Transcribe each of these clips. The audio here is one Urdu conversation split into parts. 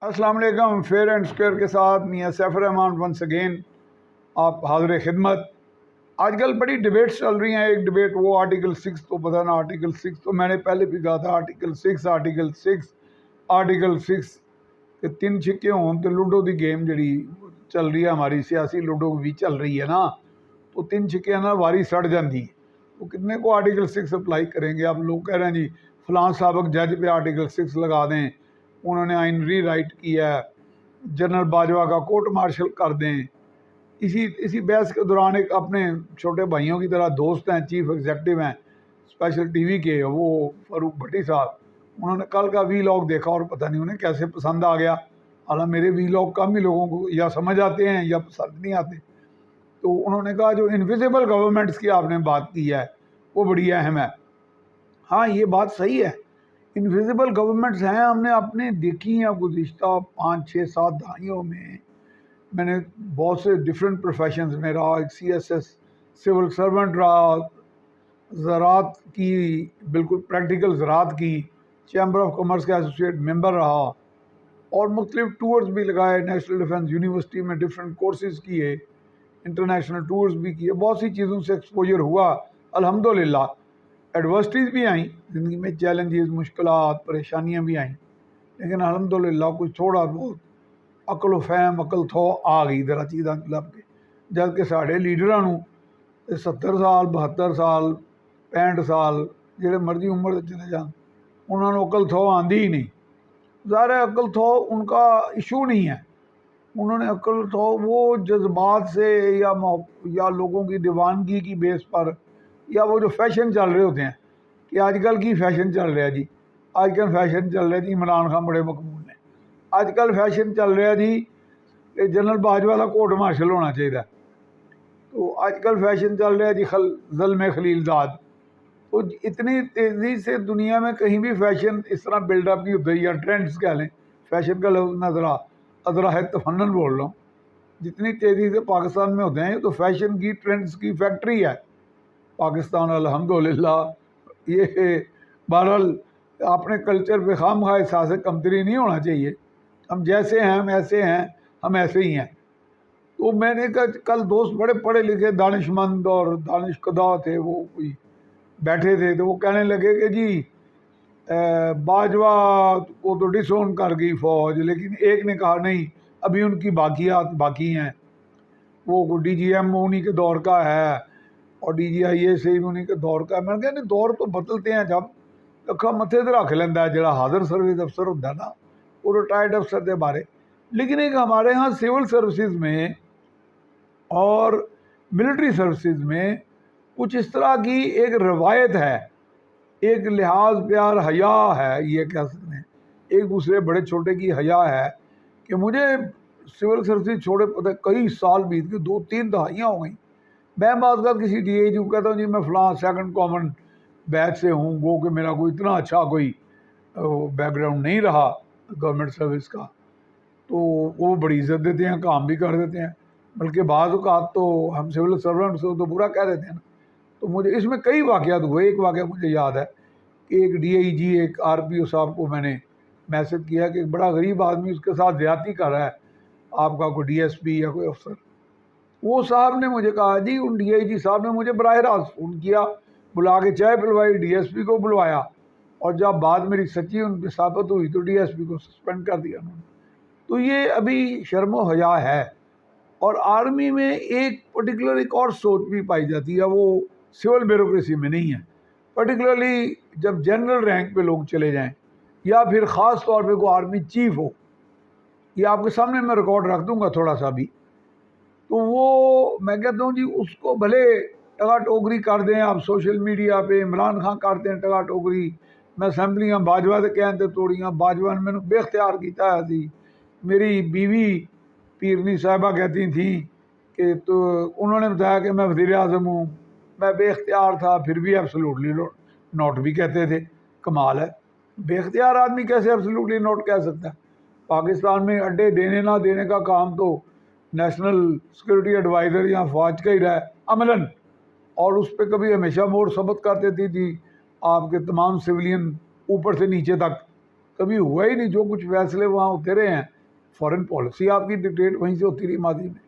السلام علیکم. فیئر اینڈ اسکوئر کے ساتھ میاں سیف الرحمان ونس اگین آپ حاضر خدمت. آج کل بڑی ڈبیٹس چل رہی ہیں. ایک ڈبیٹ وہ آرٹیکل 6 تو پتہ نا آرٹیکل 6 تو میں نے پہلے بھی کہا تھا آرٹیکل 6 کہ تین چھکے ہوں تو لوڈو دی گیم جڑی چل رہی ہے ہماری سیاسی لوڈو بھی چل رہی ہے نا، تو تین چھکے نا واری سڑ جاندی. تو کتنے کو آرٹیکل 6 اپلائی کریں گے؟ آپ لوگ کہہ رہے ہیں جی فلاں سابق جج پہ آرٹیکل 6 لگا دیں، انہوں نے آئین ری رائٹ کیا ہے، جنرل باجوہ کا کورٹ مارشل کر دیں. اسی بحث کے دوران ایک اپنے چھوٹے بھائیوں کی طرح دوست ہیں، چیف ایگزیکٹو ہیں اسپیشل ٹی وی کے، وہ فاروق بھٹی صاحب، انہوں نے کل کا وی لاگ دیکھا اور پتہ نہیں انہیں کیسے پسند آ گیا. حالانکہ میرے وی لاگ کم ہی لوگوں کو یا سمجھ آتے ہیں یا پسند نہیں آتے. تو انہوں نے کہا جو انویزیبل گورنمنٹس کی آپ نے بات کی ہے وہ بڑی اہم ہے. ہاں یہ بات صحیح ہے، انویزیبل گورنمنٹس ہیں، ہم نے اپنے دیکھی ہیں گزشتہ 5 6 7 دہائیوں میں نے بہت سے ڈفرینٹ پروفیشنز میں رہا. ایک CSS سول سرونٹ رہا، زراعت کی بالکل پریکٹیکل زراعت کی، چیمبر آف کامرس کا ایسوسیٹ ممبر رہا، اور مختلف ٹورز بھی لگائے. نیشنل ڈیفنس یونیورسٹی میں ڈفرینٹ کورسز کیے، انٹرنیشنل ٹورز بھی کیے، بہت سی چیزوں سے ایکسپوجر ہوا الحمدللہ. ایڈورسٹیز بھی آئیں زندگی میں، چیلنجز، مشکلات، پریشانیاں بھی آئیں، لیکن الحمدللہ کچھ تھوڑا بہت عقل و فہم عقل تھو آ گئی ذرا چیزاں لب کے. جب کہ ساڑھے لیڈراں 70 سال 72 سال 65 سال جڑے مرضی عمر چلے جان، انہوں نے عقل تھو آندھی ہی نہیں. ظاہر ہے عقل تھو ان کا ایشو نہیں ہے، انہوں نے عقل تھو وہ جذبات سے یا لوگوں کی دیوانگی کی بیس پر، یا وہ جو فیشن چل رہے ہوتے ہیں کہ آج کل کی فیشن چل رہا ہے جی، آج کل فیشن چل رہا ہے جی عمران خان بڑے مقبول ہیں، آج کل فیشن چل رہا ہے جی کہ جنرل باجوہ کا کورٹ مارشل ہونا چاہیے، تو آج کل فیشن چل رہا ہے جی ظلم خلیل زاد. تو اتنی تیزی سے دنیا میں کہیں بھی فیشن اس طرح بلڈ اپ نہیں ہوتا، یا ٹرینڈز کہہ لیں. فیشن کا لفظ میں ذرا ہے تفنن بول رہا ہوں. جتنی تیزی سے پاکستان میں ہوتے ہیں تو فیشن کی ٹرینڈز کی فیکٹری ہے پاکستان الحمدللہ. یہ بہرحال اپنے کلچر پہ خام خواہ احساس کمتری نہیں ہونا چاہیے. ہم جیسے ہیں ہم ایسے ہیں، ہم ایسے ہی ہیں. تو میں نے کہا کل دوست بڑے پڑھے لکھے دانش مند اور دانش کدا تھے، وہ کوئی بیٹھے تھے، تو وہ کہنے لگے کہ جی باجوہ کو تو ڈس اون کر گئی فوج، لیکن ایک نے کہا نہیں ابھی ان کی باقیات باقی ہیں، وہ DGM انہی کے دور کا ہے اور DGIA سے بھی انہی کے دور کا ہے. میں نے کہا نہیں دور تو بدلتے ہیں، جب اکھا متھے تے رکھ لیندہ ہے جڑا حاضر سروس افسر ہوتا ہے نا، وہ ریٹائرڈ افسر دے بارے. لیکن ایک ہمارے ہاں سول سروسز میں اور ملٹری سروسز میں کچھ اس طرح کی ایک روایت ہے، ایک لحاظ پیار حیا ہے، یہ کہہ سکتے ہیں ایک دوسرے بڑے چھوٹے کی حیا ہے. کہ مجھے سول سروسز چھوڑے پتہ کئی سال بیت گئے، 2 3 دہائیاں ہو گئیں. میں بعض کا کسی DIG کو کہتا ہوں جی میں فلاں سیکنڈ کامن بیچ سے ہوں، گو کہ میرا کوئی اتنا اچھا کوئی بیک گراؤنڈ نہیں رہا گورنمنٹ سروس کا، تو وہ بڑی عزت دیتے ہیں، کام بھی کر دیتے ہیں، بلکہ بعض اوقات تو ہم سول سرونٹس کو تو برا کہہ دیتے ہیں نا. تو مجھے اس میں کئی واقعات ہوئے. ایک واقعہ مجھے یاد ہے کہ ایک DIG ایک RPO صاحب کو میں نے میسج کیا کہ ایک بڑا غریب آدمی اس کے ساتھ زیادتی کر رہا ہے، آپ کا کوئی DSP یا کوئی افسر. وہ صاحب نے مجھے کہا جی ان DIG صاحب نے مجھے براہ راست فون کیا، بلا کے چائے پلوائی، DSP کو بلوایا، اور جب بعد میری سچی ان پہ ثابت ہوئی تو DSP کو سسپینڈ کر دیا انہوں نے. تو یہ ابھی شرم و حیا ہے. اور آرمی میں ایک پرٹیکولر ایک اور سوچ بھی پائی جاتی ہے، وہ سول بیوروکریسی میں نہیں ہے. پرٹیکولرلی جب جنرل رینک پہ لوگ چلے جائیں، یا پھر خاص طور پہ کوئی آرمی چیف ہو، یہ آپ کے سامنے میں ریکارڈ رکھ دوں گا تھوڑا سا بھی، تو وہ میں کہتا ہوں جی اس کو بھلے ٹگا ٹوکری کر دیں آپ سوشل میڈیا پہ، عمران خان کرتے ہیں ٹگا ٹوکری، میں اسمبلیاں باجوہ سے کہتے توڑیاں، باجوہ نے میں بے اختیار کیتا ہے سی. میری بیوی پیرنی صاحبہ کہتی تھیں کہ تو انہوں نے بتایا کہ میں وزیر اعظم ہوں، میں بے اختیار تھا، پھر بھی ایبسلوٹلی نوٹ بھی کہتے تھے. کمال ہے، بے اختیار آدمی کیسے ایبسلوٹلی نوٹ کہہ سکتا ہے؟ پاکستان میں اڈے دینے نہ دینے کا کام تو نیشنل سیکورٹی ایڈوائزر یا فوج کا ہی رہا ہے عملاً، اور اس پہ کبھی ہمیشہ مور ثبت کر دیتی تھی آپ کے تمام سویلین اوپر سے نیچے تک. کبھی ہوا ہی نہیں. جو کچھ فیصلے وہاں ہوتے رہے ہیں, فارن پالیسی آپ کی ڈکٹیٹ وہیں سے ہوتی رہی ماضی میں.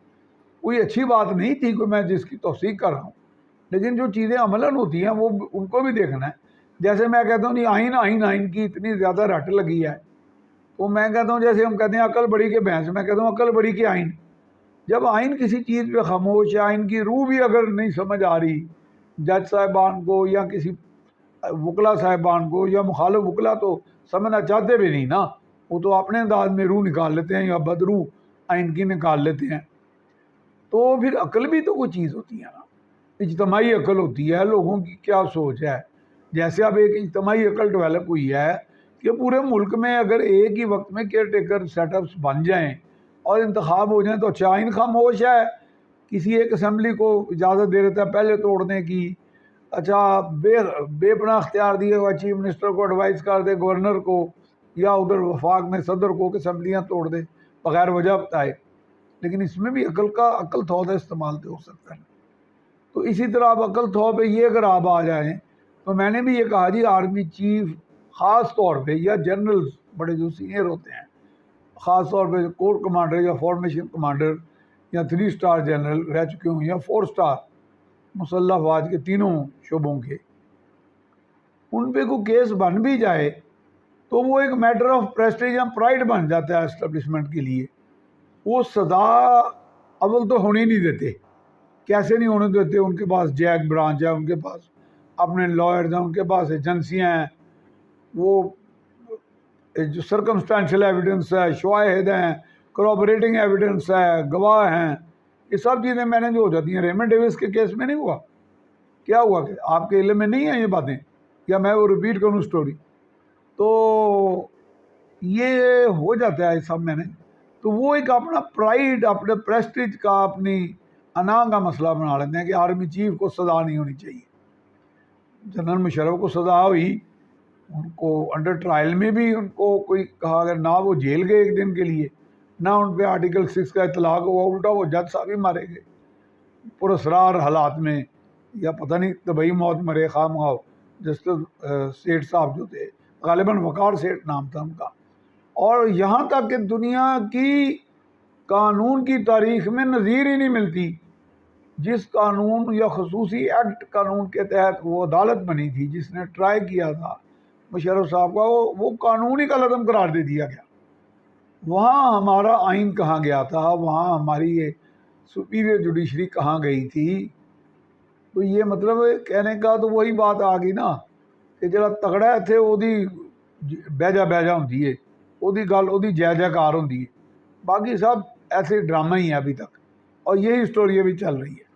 کوئی اچھی بات نہیں تھی کوئی میں جس کی توثیق کر رہا ہوں, لیکن جو چیزیں عملاً ہوتی ہیں وہ ان کو بھی دیکھنا ہے. جیسے میں کہتا ہوں نہیں آئین کی اتنی زیادہ رٹ لگی ہے, تو میں کہتا ہوں جیسے ہم کہتے ہیں عقل بڑی کے بھینس, میں کہتا ہوں عقل بڑی کے آئین. جب آئین کسی چیز پہ خاموش ہے, آئین کی روح بھی اگر نہیں سمجھ آ رہی جج صاحبان کو یا کسی وکلا صاحبان کو یا مخالف وکلا تو سمجھنا چاہتے بھی نہیں نا, وہ تو اپنے انداز میں روح نکال لیتے ہیں یا بدروح آئین کی نکال لیتے ہیں. تو پھر عقل بھی تو کوئی چیز ہوتی ہے نا, اجتماعی عقل ہوتی ہے, لوگوں کی کیا سوچ ہے. جیسے اب ایک اجتماعی عقل ڈیولپ ہوئی ہے کہ پورے ملک میں اگر ایک ہی وقت میں کیئر ٹیکر سیٹ اپس بن جائیں اور انتخاب ہو جائیں تو اچھا آئین خاموش ہے, کسی ایک اسمبلی کو اجازت دے دیتا ہے پہلے توڑنے کی. اچھا بے پناہ اختیار دیے ہوا چیف منسٹر کو ایڈوائز کر دے, گورنر کو یا ادھر وفاق میں صدر کو کہ اسمبلیاں توڑ دے بغیر وجہ بتائے. لیکن اس میں بھی عقل تھوڑا استعمال تو ہو سکتا ہے. تو اسی طرح آپ عقل تھو پہ یہ اگر آپ آ جائیں تو میں نے بھی یہ کہا جی آرمی چیف خاص طور پہ یا جنرل بڑے جو سینئر ہوتے ہیں, خاص طور پہ کور کمانڈر یا فارمیشن کمانڈر یا 3 اسٹار جنرل رہ چکے ہوں یا 4 اسٹار مسلح افواج کے تینوں شعبوں کے, ان پہ کوئی کیس بن بھی جائے تو وہ ایک میٹر آف پریسٹیج یا پرائڈ بن جاتا ہے اسٹیبلشمنٹ کے لیے. وہ سزا اول تو ہونے نہیں دیتے. کیسے نہیں ہونے دیتے؟ ان کے پاس جیک برانچ ہے, ان کے پاس اپنے لائرز ہیں, ان کے پاس ایجنسیاں ہیں, وہ جو سرکمسٹانشل ایویڈنس ہے, شواہد ہیں, کورابریٹنگ ایویڈنس ہے, گواہ ہیں, یہ سب چیزیں مینیج ہو جاتی ہیں. ریمنڈ ڈیوس کے کیس میں نہیں ہوا. کیا ہوا کہ آپ کے علم میں نہیں ہیں یہ باتیں, یا میں وہ ریپیٹ کروں سٹوری؟ تو یہ ہو جاتا ہے سب مینیج. تو وہ ایک اپنا پرائڈ, اپنے پریسٹیج کا, اپنی انا کا مسئلہ بنا لیتے ہیں کہ آرمی چیف کو سزا نہیں ہونی چاہیے. جنرل مشرف کو سزا ہوئی, ان کو انڈر ٹرائل میں بھی ان کو کوئی کہا اگر نہ وہ جیل گئے ایک دن کے لیے, نہ ان پہ آرٹیکل 6 کا اطلاق ہوا, الٹا وہ جج صاحب ہی مارے گئے پراسرار حالات میں, یا پتہ نہیں طبعی موت مرے خواہ مخواہ. جسٹس سیٹھ صاحب جو تھے, غالباً وقار سیٹھ نام تھا ان کا. اور یہاں تک کہ دنیا کی قانون کی تاریخ میں نظیر ہی نہیں ملتی جس قانون یا خصوصی ایکٹ قانون کے تحت وہ عدالت بنی تھی جس نے ٹرائی کیا تھا مشرف صاحب کا, وہ قانون ہی کا عدم قرار دے دیا گیا. وہاں ہمارا آئین کہاں گیا تھا, وہاں ہماری یہ سپیریئر جوڈیشری کہاں گئی تھی. تو یہ مطلب کہنے کا تو وہی بات آ گئی نا کہ جڑا تگڑا اتنے وہ بیجا ہوتی ہے, وہ گل وہ جے جےکار ہوتی ہے. باقی سب ایسے ڈرامہ ہی ہیں ابھی تک, اور یہی سٹوری ابھی چل رہی ہے.